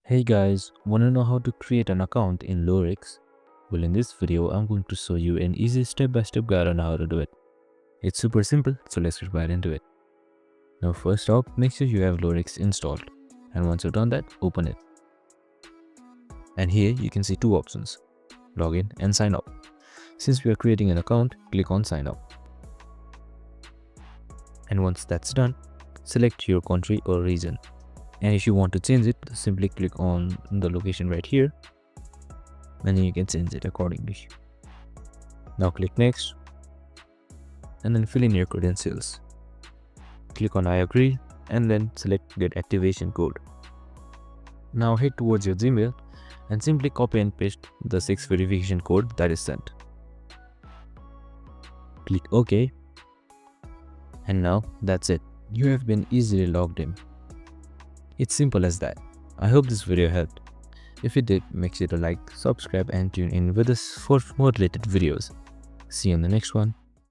Hey guys, wanna know how to create an account in Lorex? Well, in this video, I'm going to show you an easy step-by-step guide on how to do it. It's super simple, so let's get right into it. Now first off, make sure you have Lorex installed. And once you've done that, open it. And here you can see two options, login and sign up. Since we are creating an account, click on sign up. And once that's done, select your country or region. And if you want to change it, simply click on the location right here and then you can change it accordingly. Now click next and then fill in your credentials. Click on I agree and then select get activation code. Now head towards your Gmail and simply copy and paste the 6 verification code that is sent. Click OK. And now that's it. You have been easily logged in. It's simple as that. I hope this video helped. If it did, make sure to like, subscribe and tune in with us for more related videos. See you in the next one.